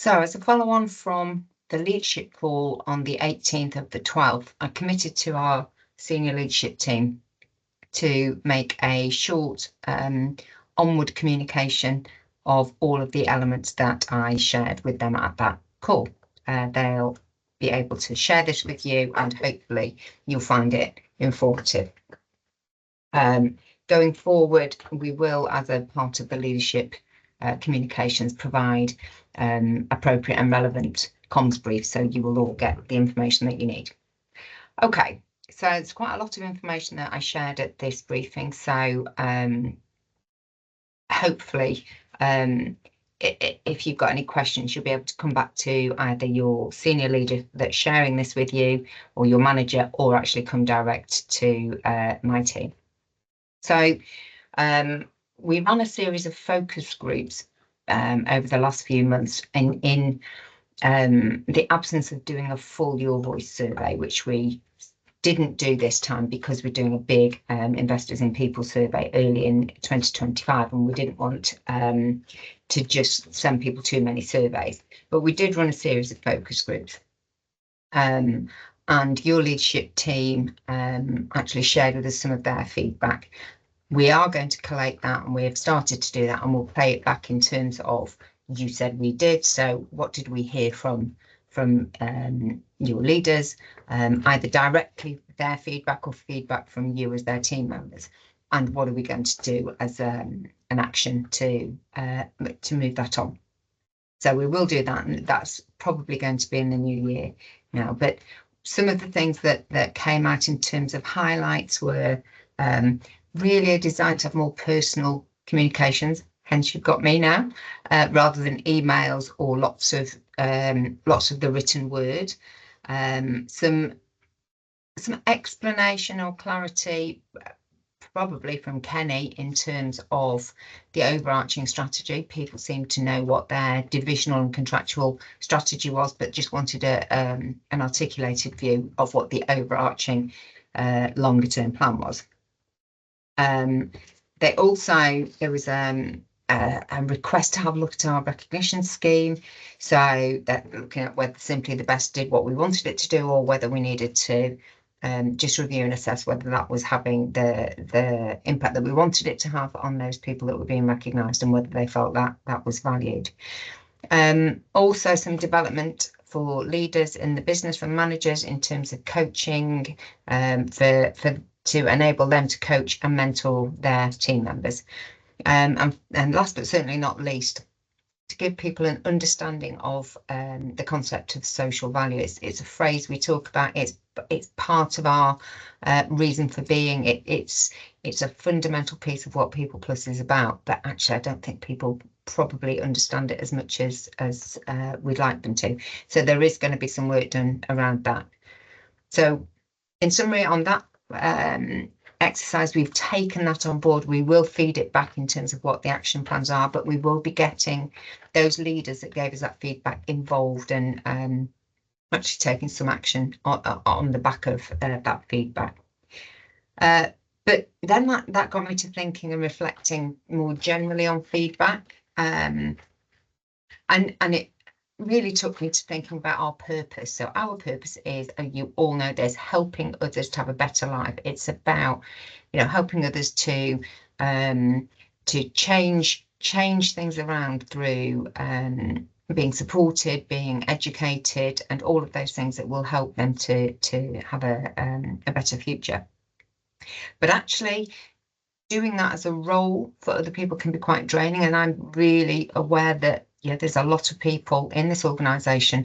So as a follow-on from the leadership call on the 18th of the 12th, I committed to our senior leadership team to make a short onward communication of all of the elements that I shared with them at that call. They'll be able to share this with you, and hopefully you'll find it informative. Going forward, we will, as a part of the leadership communications, provide appropriate and relevant comms briefs, so you will all get the information that you need. Okay, so it's quite a lot of information that I shared at this briefing, so hopefully if you've got any questions, you'll be able to come back to either your senior leader that's sharing this with you, or your manager, or actually come direct to my team. So we ran a series of focus groups over the last few months, and in the absence of doing a full Your Voice survey, which we didn't do this time because we're doing a big Investors in People survey early in 2025, and we didn't want to just send people too many surveys. But we did run a series of focus groups. And your leadership team actually shared with us some of their feedback. We are going to collate that, and we have started to do that, and we'll play it back in terms of, you said we did, so what did we hear from your leaders, either directly their feedback or feedback from you as their team members, and what are we going to do as an action to move that on. So we will do that, and that's probably going to be in the new year now. But some of the things that came out in terms of highlights were really a desire to have more personal communications, hence you've got me now, rather than emails or lots of the written word. Some explanation or clarity, probably from Kenny, in terms of the overarching strategy. People seem to know what their divisional and contractual strategy was, but just wanted an articulated view of what the overarching longer term plan was. There was a request to have a look at our recognition scheme, so that looking at whether Simply the Best did what we wanted it to do, or whether we needed to just review and assess whether that was having the impact that we wanted it to have on those people that were being recognised, and whether they felt that was valued. Also some development for leaders in the business and managers in terms of coaching, to enable them to coach and mentor their team members. And last but certainly not least, to give people an understanding of the concept of social value. It's a phrase we talk about. It's part of our reason for being. It's a fundamental piece of what People Plus is about, but actually I don't think people probably understand it as much as we'd like them to. So there is going to be some work done around that. So in summary, on that exercise, we've taken that on board. We will feed it back in terms of what the action plans are, but we will be getting those leaders that gave us that feedback involved, and actually taking some action on the back of that feedback. But then that got me to thinking and reflecting more generally on feedback, and it really took me to thinking about our purpose. So our purpose is, and you all know this, helping others to have a better life. It's about, helping others to change things around through being supported, being educated, and all of those things that will help them to have a better future. But actually doing that as a role for other people can be quite draining, and I'm really aware that there's a lot of people in this organisation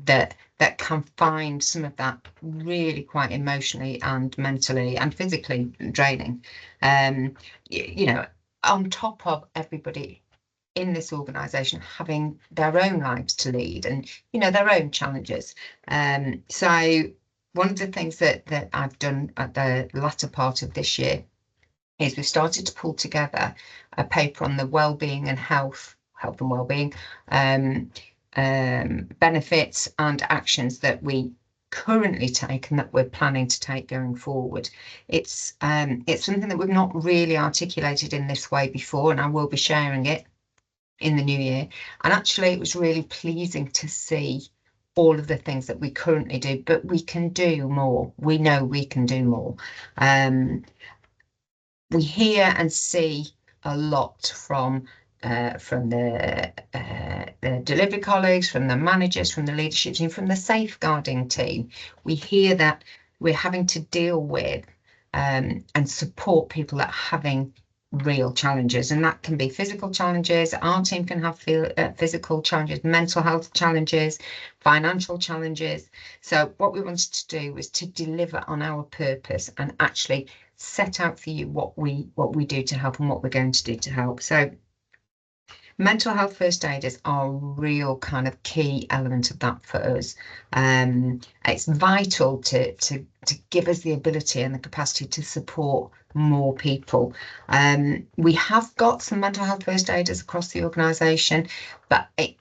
that can find some of that really quite emotionally and mentally and physically draining. On top of everybody in this organisation having their own lives to lead and their own challenges. So one of the things that I've done at the latter part of this year is we've started to pull together a paper on the wellbeing and health and wellbeing benefits and actions that we currently take and that we're planning to take going forward. It's something that we've not really articulated in this way before, and I will be sharing it in the new year. And actually, it was really pleasing to see all of the things that we currently do, but we can do more. We know we can do more. We hear and see a lot from the delivery colleagues, from the managers, from the leadership team, from the safeguarding team. We hear that we're having to deal with and support people that are having real challenges, and that can be physical challenges. Our team can have physical challenges, mental health challenges, financial challenges. So what we wanted to do was to deliver on our purpose and actually set out for you what we do to help and what we're going to do to help. So mental health first aiders are a real kind of key element of that for us. It's vital to give us the ability and the capacity to support more people. We have got some mental health first aiders across the organisation, but it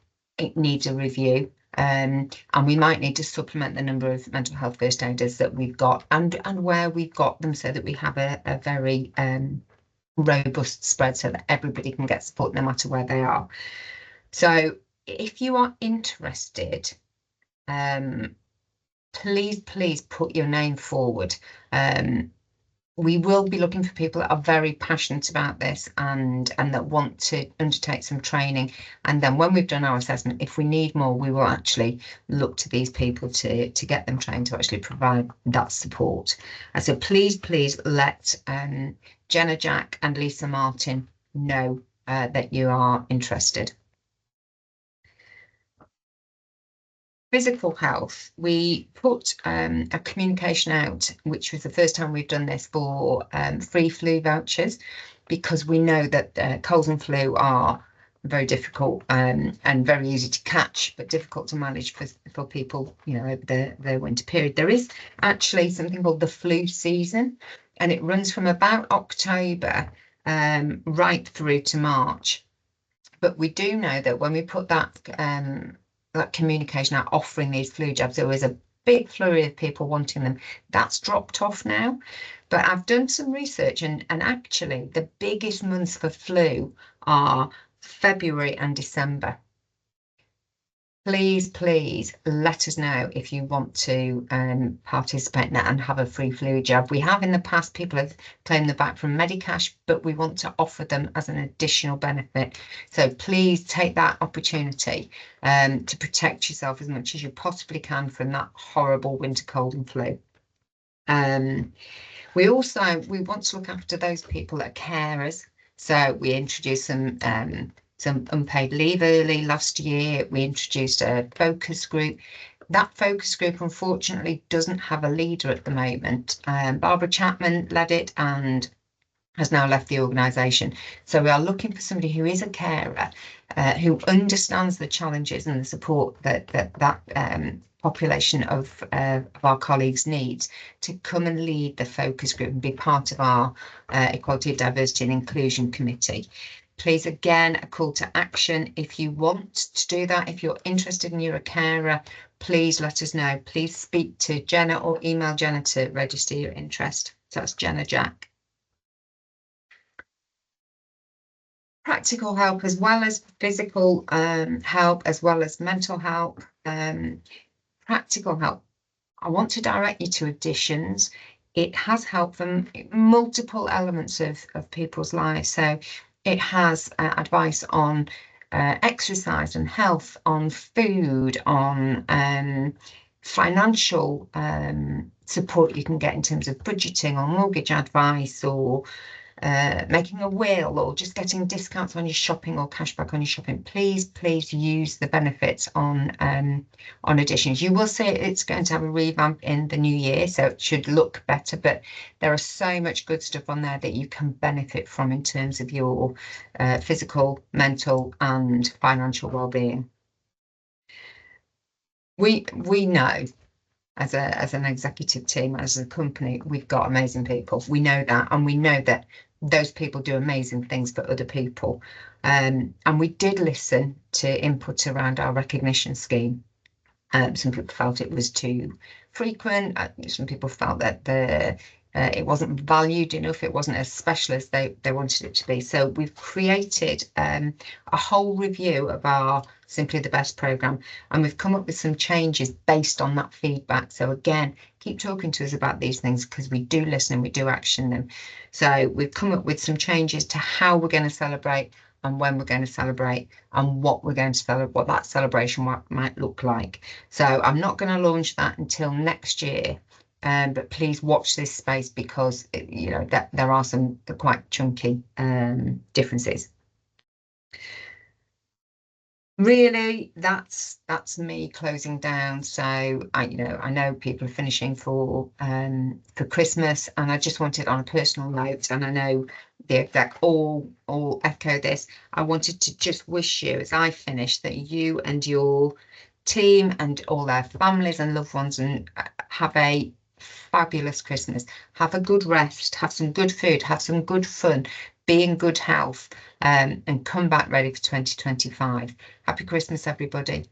needs a review. And we might need to supplement the number of mental health first aiders that we've got and where we've got them, so that we have a very robust spread, so that everybody can get support no matter where they are. So if you are interested, please put your name forward. We will be looking for people that are very passionate about this and that want to undertake some training. And then when we've done our assessment, if we need more, we will actually look to these people to get them trained to actually provide that support. And so please let Jenna Jack and Lisa Martin know that you are interested. Physical health, we put a communication out, which was the first time we've done this, for free flu vouchers, because we know that colds and flu are very difficult and very easy to catch, but difficult to manage for people, over the winter period. There is actually something called the flu season, and it runs from about October right through to March. But we do know that when we put that communication out offering these flu jabs, there was a big flurry of people wanting them. That's dropped off now, but I've done some research, and actually the biggest months for flu are February and December. Please let us know if you want to participate in that and have a free flu jab. We have in the past, people have claimed them back from Medicash, but we want to offer them as an additional benefit. So please take that opportunity to protect yourself as much as you possibly can from that horrible winter cold and flu. We want to look after those people that are carers. So we introduced some unpaid leave early last year. We introduced a focus group. That focus group, unfortunately, doesn't have a leader at the moment. Barbara Chapman led it and has now left the organisation. So we are looking for somebody who is a carer, who understands the challenges and the support that population of our colleagues needs, to come and lead the focus group and be part of our Equality, Diversity and Inclusion Committee. Please, again, a call to action. If you want to do that, if you're interested and you're a carer, please let us know. Please speak to Jenna or email Jenna to register your interest. So that's Jenna Jack. Practical help, as well as physical help, as well as mental help. Practical help, I want to direct you to Additions. It has helped them multiple elements of people's lives. So it has advice on exercise and health, on food, on financial support you can get in terms of budgeting or mortgage advice, or making a will, or just getting discounts on your shopping or cashback on your shopping. Please use the benefits on Additions. You will see it's going to have a revamp in the new year, so it should look better, but there is so much good stuff on there that you can benefit from in terms of your physical, mental and financial well-being. We know, as an executive team, as a company, we've got amazing people. We know that, and we know that those people do amazing things for other people. And we did listen to input around our recognition scheme. Some people felt it was too frequent. Some people felt that it wasn't valued enough, it wasn't as special as they wanted it to be. So we've created a whole review of our Simply the Best programme, and we've come up with some changes based on that feedback. So again, keep talking to us about these things, because we do listen and we do action them. So we've come up with some changes to how we're going to celebrate, and when we're going to celebrate, and what we're going to celebrate, what that celebration might look like. So I'm not going to launch that until next year. But please watch this space, because you know that there are some quite chunky differences. Really, that's me closing down. So I know people are finishing for Christmas, and I just wanted, on a personal note, and I know the exec all echo this, I wanted to just wish you, as I finish, that you and your team and all their families and loved ones and have a fabulous Christmas. Have a good rest, have some good food, have some good fun, be in good health, and come back ready for 2025. Happy Christmas, everybody.